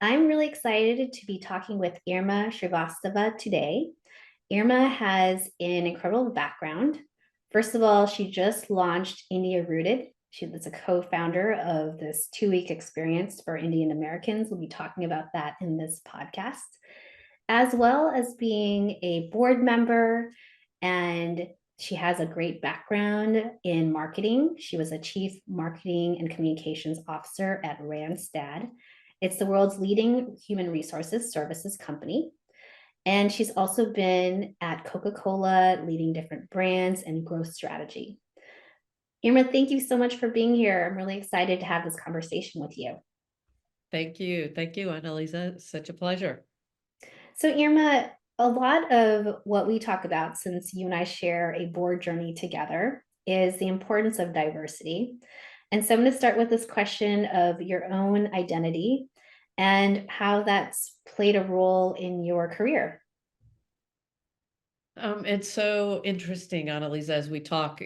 I'm really excited to be talking with Irma Shrivastava today. Irma has an incredible background. First of all, she just launched India Rooted. She was a co-founder of this 2-week experience for Indian Americans. We'll be talking about that in this podcast, as well as being a board member. And she has a great background in marketing. She was a chief marketing and communications officer at Randstad. It's the world's leading human resources services company. And she's also been at Coca-Cola, leading different brands and growth strategy. Irma, thank you so much for being here. I'm really excited to have this conversation with you. Thank you. Thank you, Annalisa. Such a pleasure. So, Irma, a lot of what we talk about, since you and I share a board journey together, is the importance of diversity. And so I'm going to start with this question of your own identity and how that's played a role in your career. It's so interesting, Annalisa, as we talk,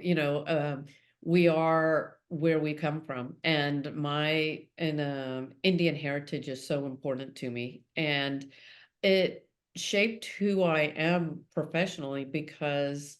we are where we come from, and my Indian heritage is so important to me, and it shaped who I am professionally because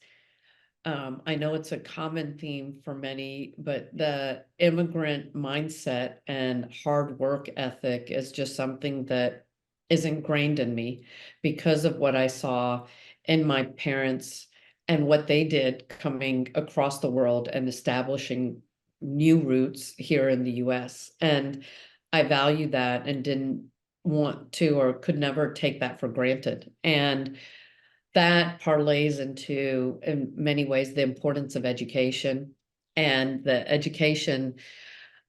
I know it's a common theme for many, but the immigrant mindset and hard work ethic is just something that is ingrained in me because of what I saw in my parents and what they did coming across the world and establishing new roots here in the US. And I value that and didn't want to or could never take that for granted. And that parlays into, in many ways, the importance of education and the education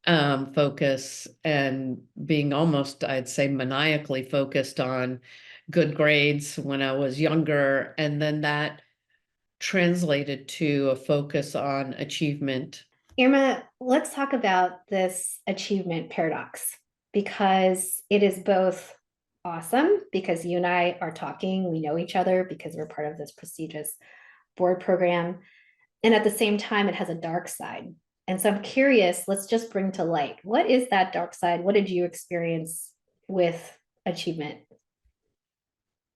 focus and being almost, I'd say, maniacally focused on good grades when I was younger. And then that translated to a focus on achievement. Irma, let's talk about this achievement paradox because it is both awesome because you and I are talking, we know each other because we're part of this prestigious board program. And at the same time, it has a dark side. And so I'm curious, let's just bring to light what is that dark side? What did you experience with achievement?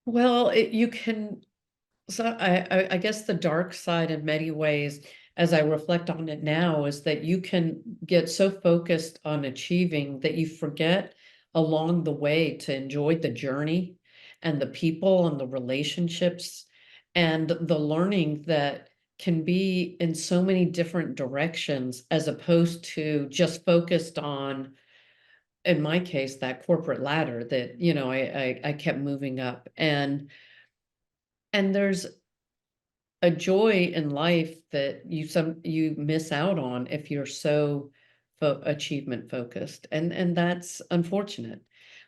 Well, you can, so I guess the dark side in many ways, as I reflect on it now, is that you can get so focused on achieving that you forget along the way to enjoy the journey and the people and the relationships and the learning that can be in so many different directions as opposed to just focused on, in my case, that corporate ladder that, I kept moving up. And there's a joy in life that you miss out on if you're so achievement focused, and that's unfortunate.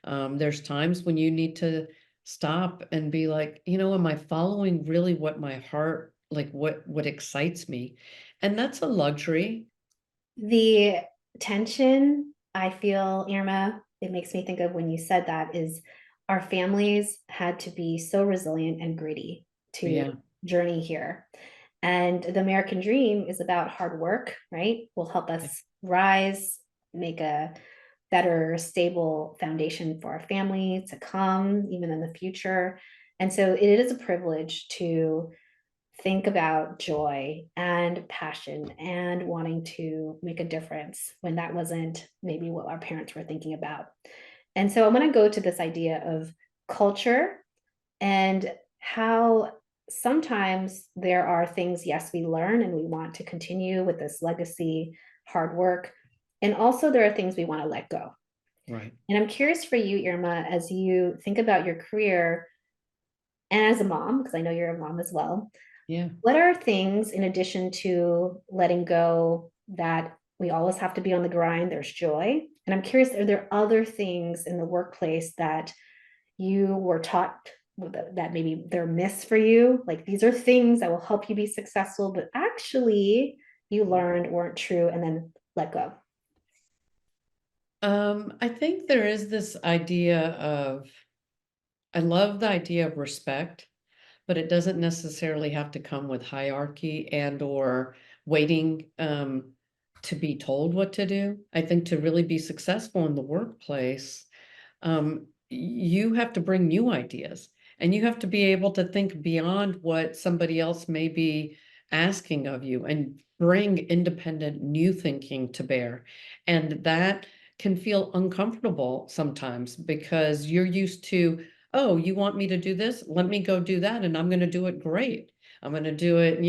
There's times when you need to stop and be like, am I following really what my heart, like what excites me? And that's a luxury. The tension I feel, Irma, it makes me think of when you said that is our families had to be so resilient and gritty to Yeah. journey here. And the American dream is about hard work, right? Will help Yeah. us rise, make a better, stable foundation for our family to come, even in the future. And so it is a privilege to think about joy and passion and wanting to make a difference when that wasn't maybe what our parents were thinking about. And so I want to go to this idea of culture and how sometimes there are things, yes, we learn and we want to continue with this legacy, hard work. And also, there are things we want to let go. Right. And I'm curious for you, Irma, as you think about your career and as a mom, because I know you're a mom as well, Yeah. what are things in addition to letting go that we always have to be on the grind? There's joy. And I'm curious, are there other things in the workplace that you were taught that maybe they're myths for you? Like these are things that will help you be successful, but actually you learned weren't true and then let go. I think there is this idea of, I love the idea of respect, but it doesn't necessarily have to come with hierarchy and or waiting to be told what to do. I think to really be successful in the workplace, you have to bring new ideas, and you have to be able to think beyond what somebody else may be asking of you and bring independent new thinking to bear. And that can feel uncomfortable sometimes because you're used to, oh, you want me to do this? Let me go do that, and I'm going to do it great. I'm going to do it,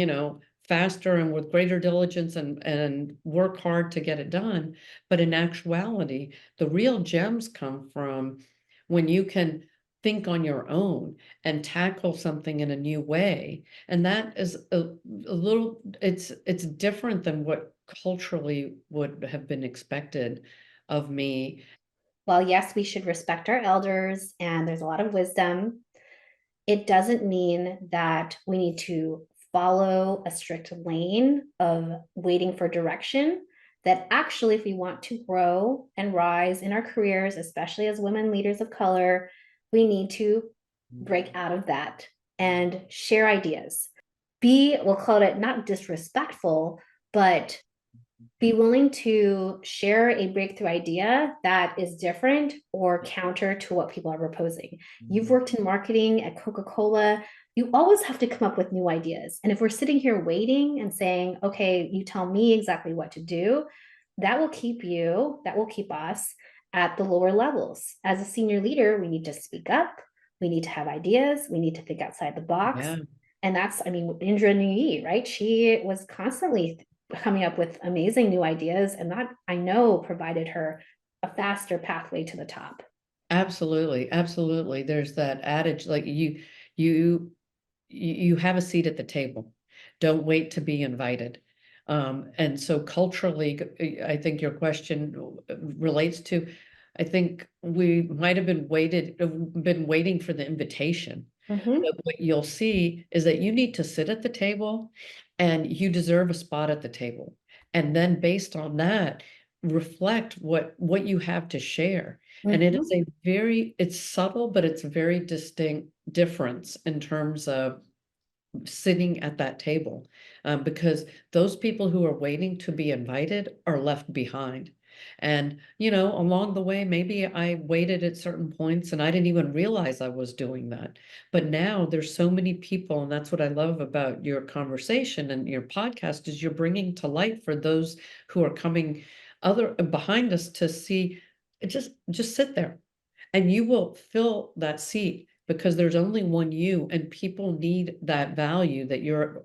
faster and with greater diligence and work hard to get it done. But in actuality, the real gems come from when you can think on your own and tackle something in a new way. And that is a little, it's different than what culturally would have been expected of me. Well, yes, we should respect our elders, and there's a lot of wisdom. It doesn't mean that we need to follow a strict lane of waiting for direction. That actually, if we want to grow and rise in our careers, especially as women leaders of color, we need to break out of that and share ideas. We'll call it not disrespectful, but be willing to share a breakthrough idea that is different or counter to what people are proposing. You've worked in marketing at Coca-Cola. You always have to come up with new ideas. And if we're sitting here waiting and saying, okay, you tell me exactly what to do, that will keep us at the lower levels. As a senior leader, we need to speak up. We need to have ideas. We need to think outside the box. Yeah. And that's, I mean, Indra Nooyi, right? She was constantly coming up with amazing new ideas, and that I know provided her a faster pathway to the top. Absolutely, absolutely. There's that adage, like you you have a seat at the table. Don't wait to be invited. And so culturally, I think your question relates to, I think we might have been waiting for the invitation. Mm-hmm. But what you'll see is that you need to sit at the table and you deserve a spot at the table. And then based on that, reflect what you have to share. And it is Mm-hmm. it's subtle, but it's a very distinct difference in terms of sitting at that table, because those people who are waiting to be invited are left behind. And, along the way, maybe I waited at certain points and I didn't even realize I was doing that. But now there's so many people, and that's what I love about your conversation and your podcast is you're bringing to light for those who are coming other behind us to see, just sit there and you will fill that seat because there's only one you, and people need that value that you're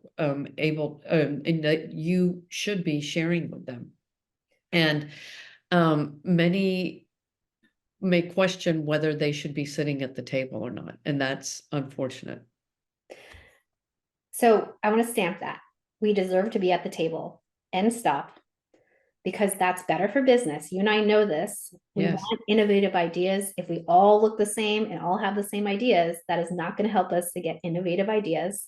able and that you should be sharing with them. And many may question whether they should be sitting at the table or not, and that's unfortunate. So I want to stamp that. We deserve to be at the table and stop, because that's better for business. You and I know this. We Yes. want innovative ideas. If we all look the same and all have the same ideas, that is not going to help us to get innovative ideas.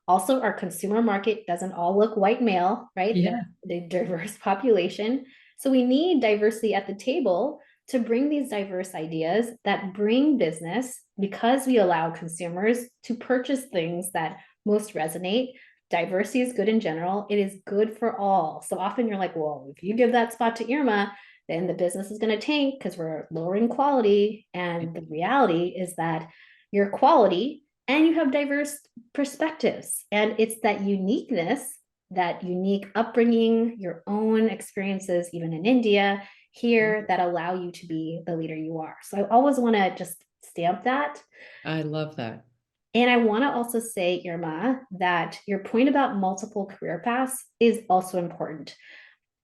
Also, our consumer market doesn't all look white male, right? Yeah. They're a diverse population. So we need diversity at the table to bring these diverse ideas that bring business, because we allow consumers to purchase things that most resonate. Diversity is good in general. It is good for all. So often you're like, well, if you give that spot to Irma, then the business is going to tank because we're lowering quality. And the reality is that your quality and you have diverse perspectives. And it's that uniqueness, that unique upbringing, your own experiences, even in India, here, that allow you to be the leader you are. So I always want to just stamp that. I love that. And I want to also say, Irma, that your point about multiple career paths is also important.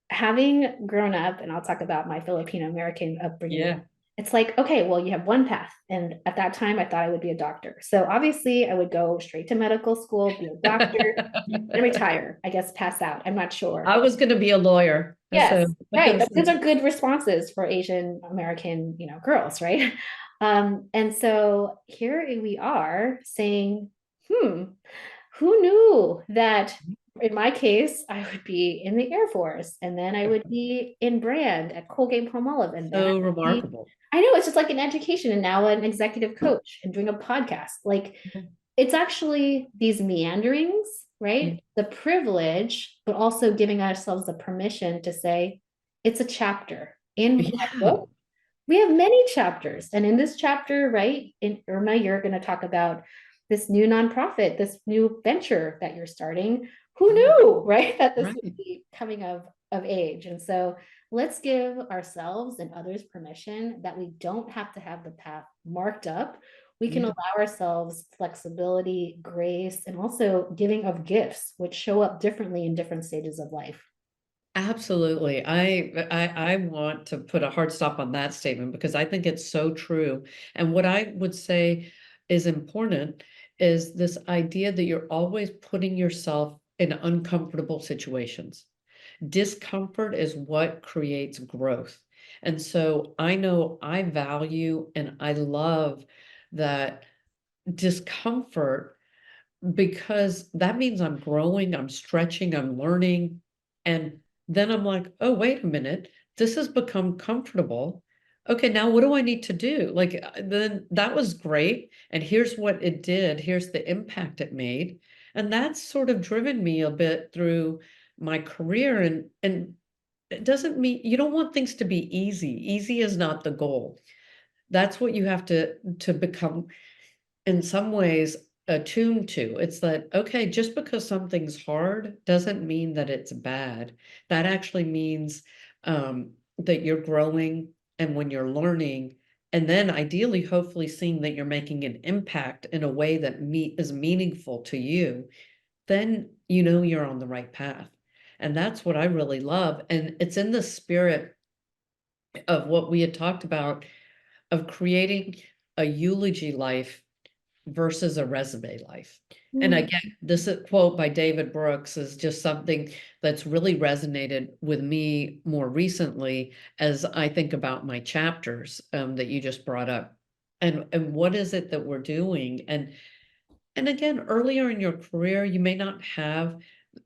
Having grown up, and I'll talk about my Filipino American upbringing, Yeah. it's like, okay, well, you have one path. And at that time, I thought I would be a doctor. So obviously, I would go straight to medical school, be a doctor, and retire, I guess, pass out. I'm not sure. I was going to be a lawyer. So, Yes, right. Those are good responses for Asian American, girls, right? And so here we are saying, who knew that in my case, I would be in the Air Force, and then I would be in brand at Colgate Palmolive, and then I so would be, remarkable. I know it's just like an education, and now an executive coach and doing a podcast. Like, it's actually these meanderings, Yeah. right? The privilege, but also giving ourselves the permission to say, it's a chapter in my Yeah. book. we have many chapters. And in this chapter, right, in Irma, you're going to talk about this new nonprofit, this new venture that you're starting. Who Yeah, knew, right, that this would right. be coming of age? And so let's give ourselves and others permission that we don't have to have the path marked up. We can Yeah. allow ourselves flexibility, grace, and also giving of gifts, which show up differently in different stages of life. Absolutely. I want to put a hard stop on that statement because I think it's so true. And what I would say is important is this idea that you're always putting yourself in uncomfortable situations. Discomfort is what creates growth. And so I know I value and I love that discomfort because that means I'm growing, I'm stretching, I'm learning. And then I'm like, oh, wait a minute, this has become comfortable. Okay, now what do I need to do? Like, then that was great. And here's what it did. Here's the impact it made. And that's sort of driven me a bit through my career. And it doesn't mean you don't want things to be easy. Easy is not the goal. That's what you have to become in some ways attuned to. It's that, okay, just because something's hard doesn't mean that it's bad. That actually means that you're growing and when you're learning, and then ideally, hopefully seeing that you're making an impact in a way that is meaningful to you, then you know you're on the right path. And that's what I really love. And it's in the spirit of what we had talked about of creating a eulogy life versus a resume life. And Mm. again, this quote by David Brooks is just something that's really resonated with me more recently as I think about my chapters that you just brought up. And what is it that we're doing? And again, earlier in your career, you may not have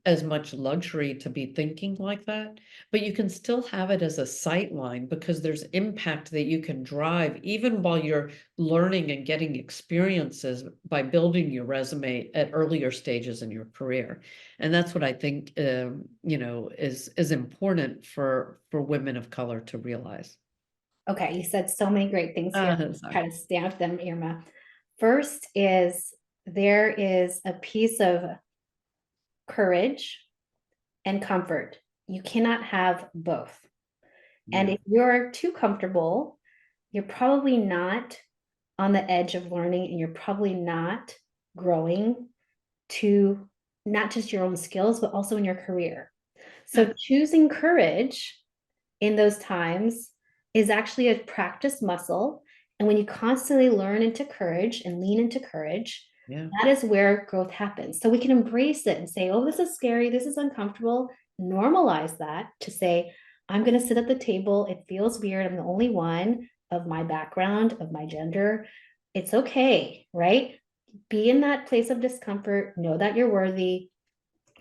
as much luxury to be thinking like that, but you can still have it as a sight line because there's impact that you can drive even while you're learning and getting experiences by building your resume at earlier stages in your career. And that's what I think, is important for women of color to realize. Okay, you said so many great things here. Sorry. Try to stamp them, Irma. First is there is a piece of courage and comfort. You cannot have both. And Yeah. if you're too comfortable, you're probably not on the edge of learning and you're probably not growing to not just your own skills, but also in your career. Yeah. So choosing courage in those times is actually a practice muscle. And when you constantly learn into courage and lean into courage, Yeah. that is where growth happens. So we can embrace it and say, oh, this is scary. This is uncomfortable. Normalize that to say, I'm going to sit at the table. It feels weird. I'm the only one of my background, of my gender. It's okay, right? Be in that place of discomfort. Know that you're worthy.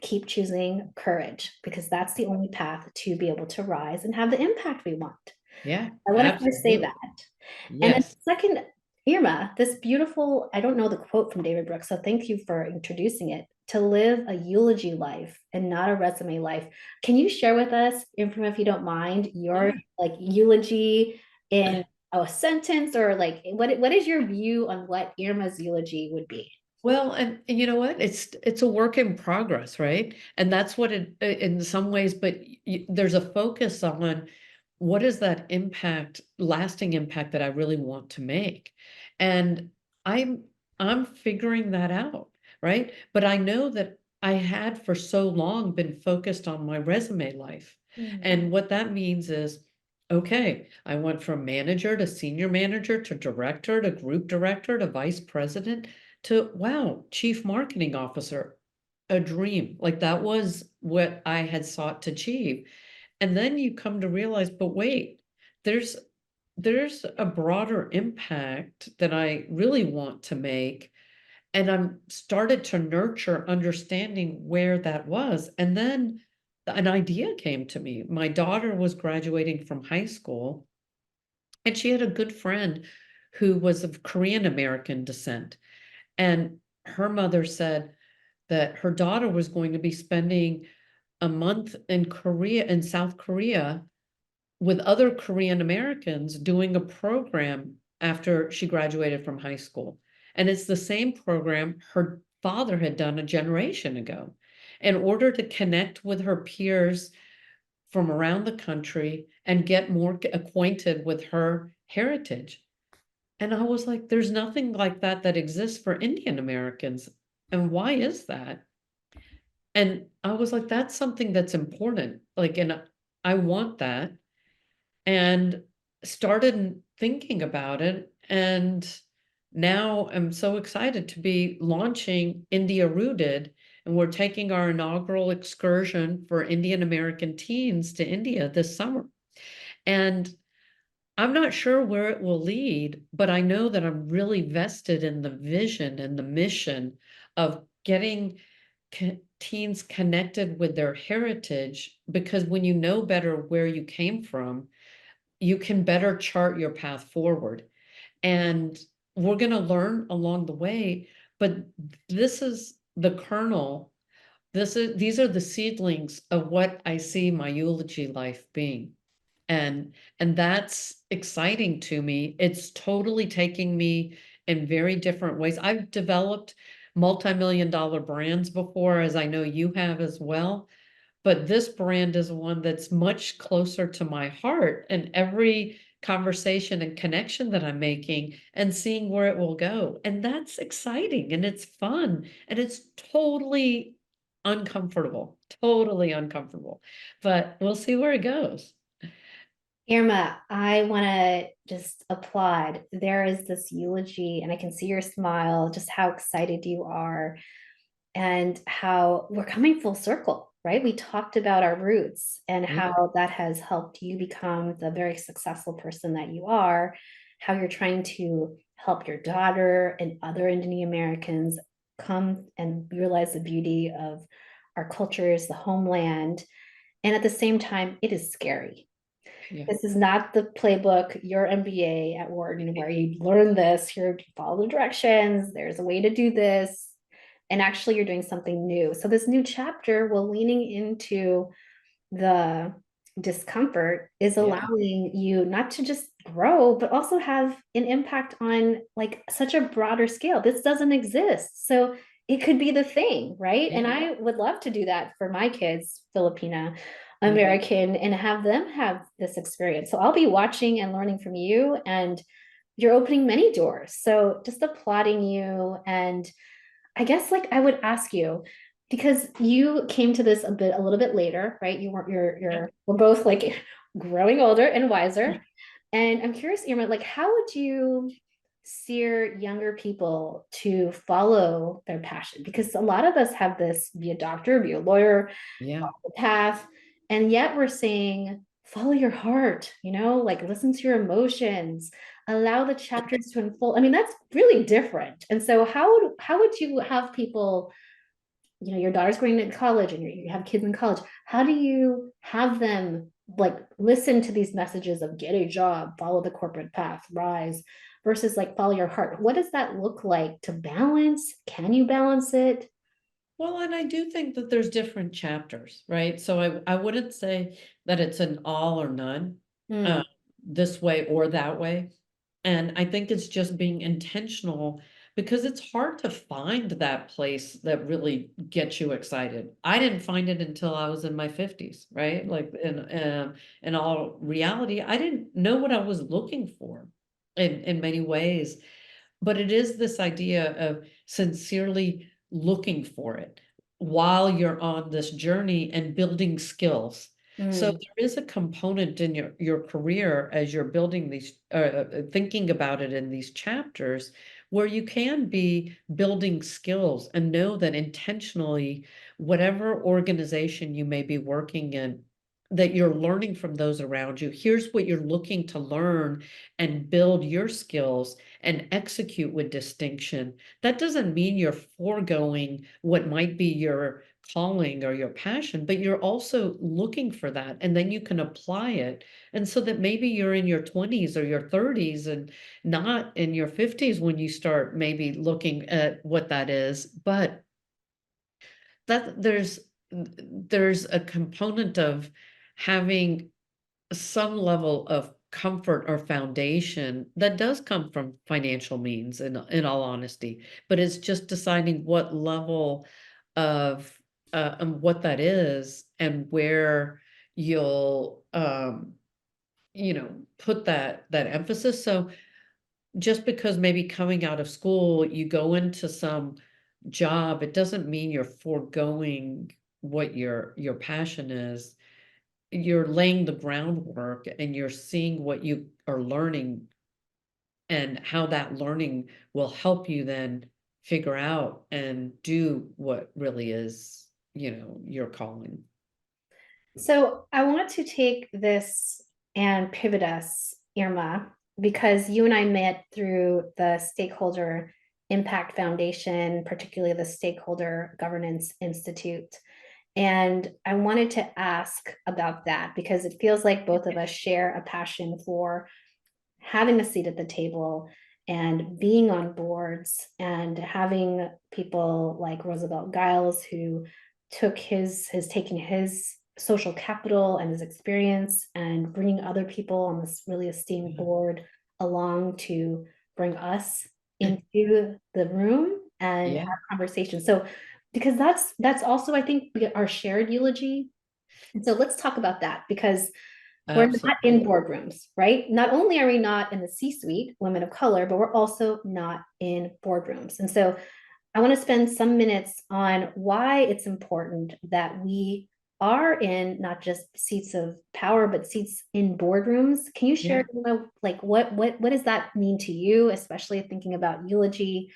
Keep choosing courage because that's the only path to be able to rise and have the impact we want. Yeah. I want to first say that. Absolutely. And then Yes. second, Irma, this beautiful, I don't know the quote from David Brooks, so thank you for introducing it. To live a eulogy life and not a resume life. Can you share with us, Irma, if you don't mind, your Yeah. like eulogy in a sentence or like what is your view on what Irma's eulogy would be? Well, and you know what? It's a work in progress, right? And that's what it in some ways, but there's a focus on what is that impact, lasting impact that I really want to make. And I'm I'm figuring that out, right? But I know that I had for so long been focused on my resume life. Mm. And what that means is, okay, I went from manager to senior manager to director to group director to vice president to wow, chief marketing officer, a dream. Like that was what I had sought to achieve. And then you come to realize, but wait, there's there's a broader impact that I really want to make. And I'm started to nurture understanding where that was. And then an idea came to me. My daughter was graduating from high school, and she had a good friend who was of Korean American descent. And her mother said that her daughter was going to be spending a month in Korea, in South Korea, with other Korean Americans doing a program after she graduated from high school. And it's the same program her father had done a generation ago in order to connect with her peers from around the country and get more acquainted with her heritage. And I was like, there's nothing like that that exists for Indian Americans. And why is that? And I was like, that's something that's important. Like, and I want that. And started thinking about it. And now I'm so excited to be launching India Rooted. And we're taking our inaugural excursion for Indian American teens to India this summer. And I'm not sure where it will lead, but I know that I'm really vested in the vision and the mission of getting teens connected with their heritage, because when you know better where you came from, you can better chart your path forward. And we're going to learn along the way, but this is the kernel. These are the seedlings of what I see my eulogy life being. And that's exciting to me. It's totally taking me in very different ways. I've developed multi-million dollar brands before, as I know you have as well. But this brand is one that's much closer to my heart, and every conversation and connection that I'm making and seeing where it will go. And that's exciting and it's fun and it's totally uncomfortable, but we'll see where it goes. Irma, I want to just applaud. There is this eulogy, and I can see your smile, just how excited you are, and how we're coming full circle, right? We talked about our roots and Yeah. how that has helped you become the very successful person that you are, how you're trying to help your daughter and other Indian Americans come and realize the beauty of our cultures, the homeland. And at the same time, it is scary. Yeah. This is not the playbook, your MBA at Wharton, where you learn this, here, follow the directions, there's a way to do this. And actually, you're doing something new. So, this new chapter, while leaning into the discomfort, is Yeah. allowing you not to just grow, but also have an impact on like such a broader scale. This doesn't exist. So, it could be the thing, right? And Yeah. I would love to do that for my kids, Filipina Mhm. American, and have them have this experience. So I'll be watching and learning from you, and you're opening many doors. So just applauding you. And I guess like I would ask you, because you came to this a little bit later, right? You weren't Yeah. we're both like growing older and wiser. And I'm curious, Irma, like how would you steer younger people to follow their passion? Because a lot of us have this, be a doctor, be a lawyer, Yeah. path, and yet we're saying follow your heart, like listen to your emotions, allow the chapters to unfold. I mean, that's really different. And so how would you have people, your daughter's going to college and you have kids in college, how do you have them like listen to these messages of get a job, follow the corporate path, rise, versus like follow your heart? What does that look like to balance? Can you balance it? Well, and I do think that there's different chapters, right? So I wouldn't say that it's an all or none, uh, Mm, this way or that way. And I think it's just being intentional, because it's hard to find that place that really gets you excited. I didn't find it until I was in my 50s, right? Like in all reality, I didn't know what I was looking for in many ways. But it is this idea of sincerely looking for it while you're on this journey and building skills. So mm. there is a component in your career as you're building these, thinking about it in these chapters, where you can be building skills and know that intentionally, whatever organization you may be working in, that you're learning from those around you. Here's what you're looking to learn and build your skills and execute with distinction. That doesn't mean you're foregoing what might be your calling or your passion, but you're also looking for that. And then you can apply it. And so that maybe you're in your 20s or your 30s and not in your 50s when you start maybe looking at what that is. But that there's a component of having some level of comfort or foundation that does come from financial means, in all honesty, but it's just deciding what level of what that is and where you'll put that emphasis. So just because maybe coming out of school you go into some job, it doesn't mean you're foregoing what your passion is. You're laying the groundwork and you're seeing what you are learning and how that learning will help you then figure out and do what really is, your calling. So I want to take this and pivot us, Irma, because you and I met through the Stakeholder Impact Foundation, particularly the Stakeholder Governance Institute. And I wanted to ask about that because it feels like both of us share a passion for having a seat at the table and being on boards and having people like Roosevelt Giles, who has taken his social capital and his experience and bringing other people on this really esteemed board along to bring us into the room and Yeah, have conversations. So because that's also, I think, our shared eulogy. And so let's talk about that because we're not in absolutely. boardrooms, right? Not only are we not in the C-suite, women of color, but we're also not in boardrooms. And so I want to spend some minutes on why it's important that we are in not just seats of power, but seats in boardrooms. Can you share, Yeah, like what does that mean to you, especially thinking about eulogy?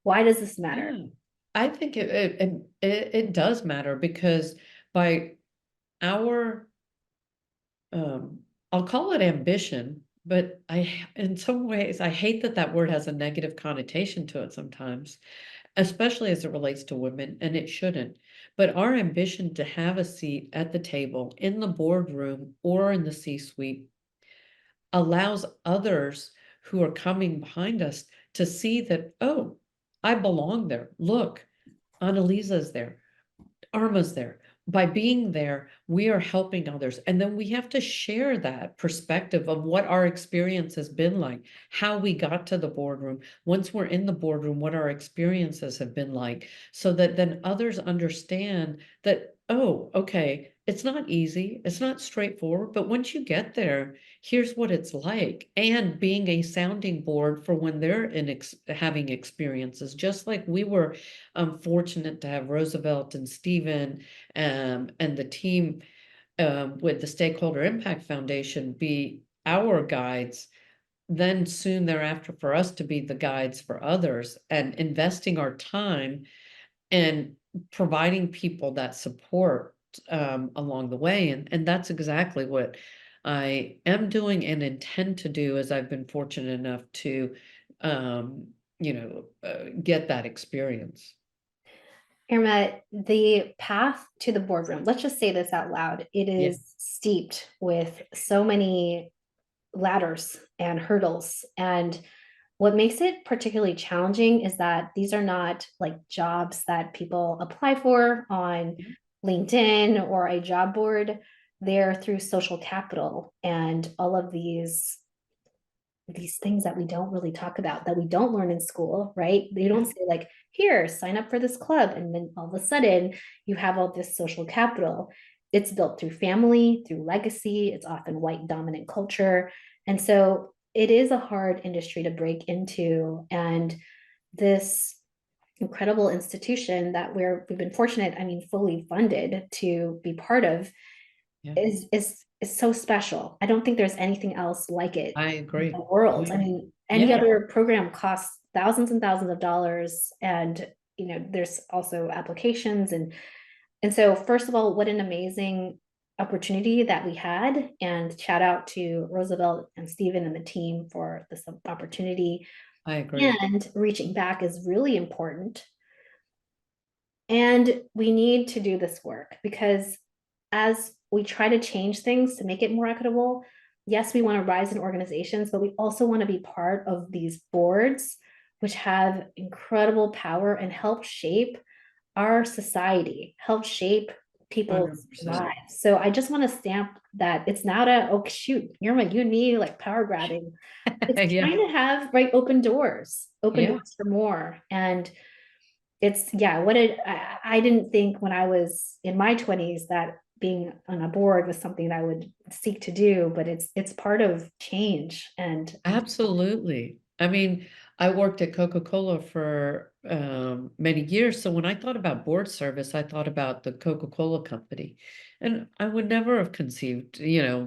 Why does this matter? yeah. I think it does matter because by our I'll call it ambition, but in some ways, I hate that that word has a negative connotation to it sometimes, especially as it relates to women, and it shouldn't. But our ambition to have a seat at the table in the boardroom or in the C-suite allows others who are coming behind us to see that, oh, I belong there. Look, Annalisa's there. Irma's there. By being there, we are helping others. And then we have to share that perspective of what our experience has been like, how we got to the boardroom. Once we're in the boardroom, what our experiences have been like, so that then others understand that, oh, okay, it's not easy, it's not straightforward, but once you get there, here's what it's like. And being a sounding board for when they're having experiences, just like we were fortunate to have Roosevelt and Stephen and the team with the Stakeholder Impact Foundation be our guides, then soon thereafter for us to be the guides for others and investing our time and providing people that support along the way. And that's exactly what I am doing and intend to do as I've been fortunate enough to, get that experience. Irma, the path to the boardroom, let's just say this out loud. It Yeah. is steeped with so many ladders and hurdles. And what makes it particularly challenging is that these are not like jobs that people apply for on LinkedIn or a job board. They're through social capital and all of these things that we don't really talk about, that we don't learn in school, right? They don't say like, here, sign up for this club. And then all of a sudden you have all this social capital. It's built through family, through legacy. It's often white dominant culture. And so it is a hard industry to break into. And this incredible institution that we've been fortunate, I mean, fully funded to be part of Yeah, is so special. I don't think there's anything else like it I in agree. the world. I Yeah. mean, any Yeah, other program costs thousands and thousands of dollars, and there's also applications and so first of all, what an amazing opportunity that we had, and shout out to Roosevelt and Stephen and the team for this opportunity. I agree. And reaching back is really important, and we need to do this work because as we try to change things to make it more equitable, yes, we want to rise in organizations, but we also want to be part of these boards, which have incredible power and help shape our society, help shape people's 100%. lives. So I just want to stamp that it's not a, oh shoot, Irma, you need like power grabbing. It's Yeah, trying to have right open yeah, doors for more. And it's yeah, I didn't think when I was in my 20s that being on a board was something that I would seek to do, but it's part of change. And absolutely. I mean, I worked at Coca-Cola for many years. So when I thought about board service, I thought about the Coca-Cola company. And I would never have conceived,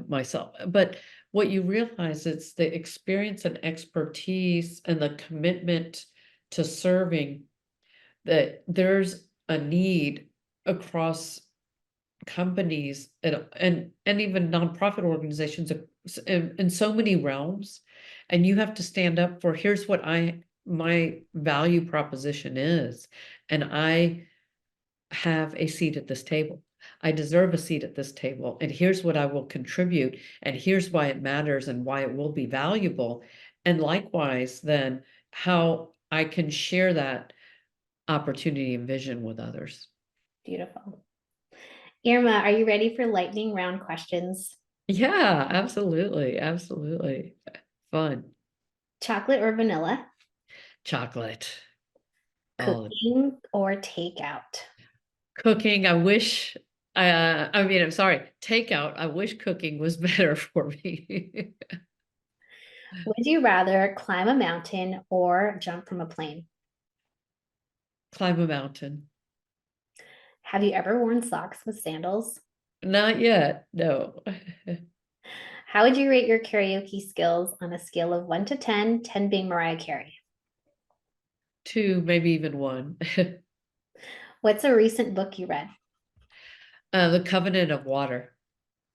myself. But what you realize is the experience and expertise and the commitment to serving, that there's a need across companies and even nonprofit organizations in so many realms, and you have to stand up for, here's what my value proposition is, and I have a seat at this table. I deserve a seat at this table, and here's what I will contribute, and here's why it matters and why it will be valuable. And likewise, then how I can share that opportunity and vision with others. beautiful. Irma, are you ready for lightning round questions? Yeah, absolutely. Absolutely. Fun. Chocolate or vanilla? Chocolate. Oh, Cooking or takeout? cooking. I'm sorry, takeout. I wish cooking was better for me. Would you rather climb a mountain or jump from a plane? Climb a mountain. Have you ever worn socks with sandals? Not yet. No. How would you rate your karaoke skills on a scale of 1 to 10, 10 being Mariah Carey? Two, maybe even one. What's a recent book you read? The Covenant of Water.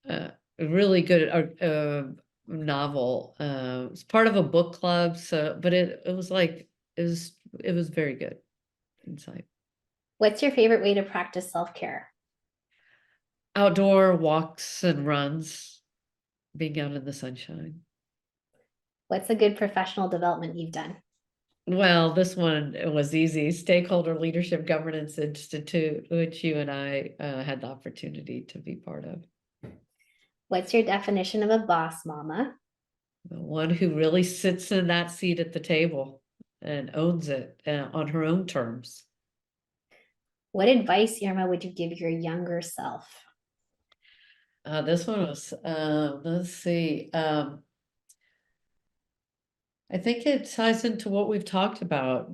A really good novel. It's part of a book club, so but it was like it was very good inside. What's your favorite way to practice self care? Outdoor walks and runs, being out in the sunshine. What's a good professional development you've done? Well, this one was easy. Stakeholder Leadership Governance Institute, which you and I had the opportunity to be part of. What's your definition of a boss mama? The one who really sits in that seat at the table and owns it on her own terms. What advice, Irma, would you give your younger self? This one was, let's see. I think it ties into what we've talked about,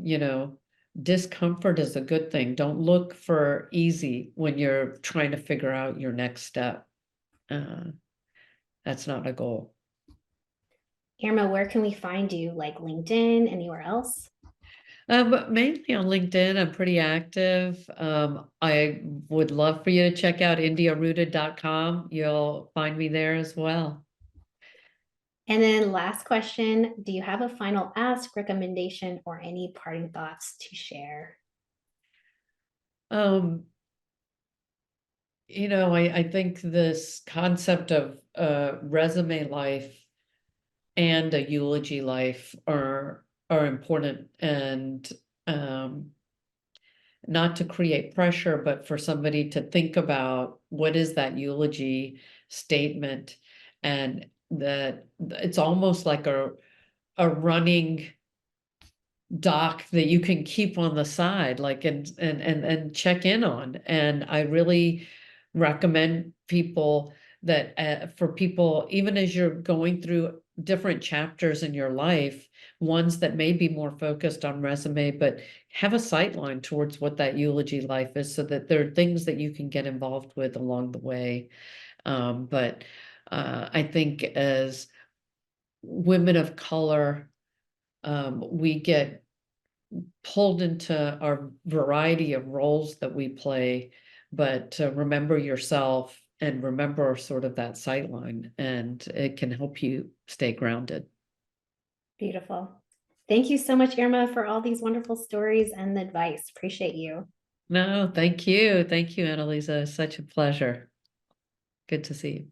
discomfort is a good thing. Don't look for easy when you're trying to figure out your next step. Uh, that's not a goal. Irma, where can we find you? Like LinkedIn, anywhere else? But mainly on LinkedIn, I'm pretty active. I would love for you to check out indiarooted.com. You'll find me there as well. And then last question, do you have a final ask, recommendation, or any parting thoughts to share? Um, I think this concept of resume life and a eulogy life are important, and not to create pressure, but for somebody to think about what is that eulogy statement, and that it's almost like a running doc that you can keep on the side, like and check in on. And I really recommend people that for people, even as you're going through different chapters in your life, ones that may be more focused on resume, but have a sight line towards what that eulogy life is, so that there are things that you can get involved with along the way. But I think as women of color, we get pulled into our variety of roles that we play, but to remember yourself and remember sort of that sight line, and it can help you stay grounded. Beautiful. Thank you so much, Irma, for all these wonderful stories and advice. Appreciate you. No, thank you. Thank you, Annalisa. Such a pleasure. Good to see you.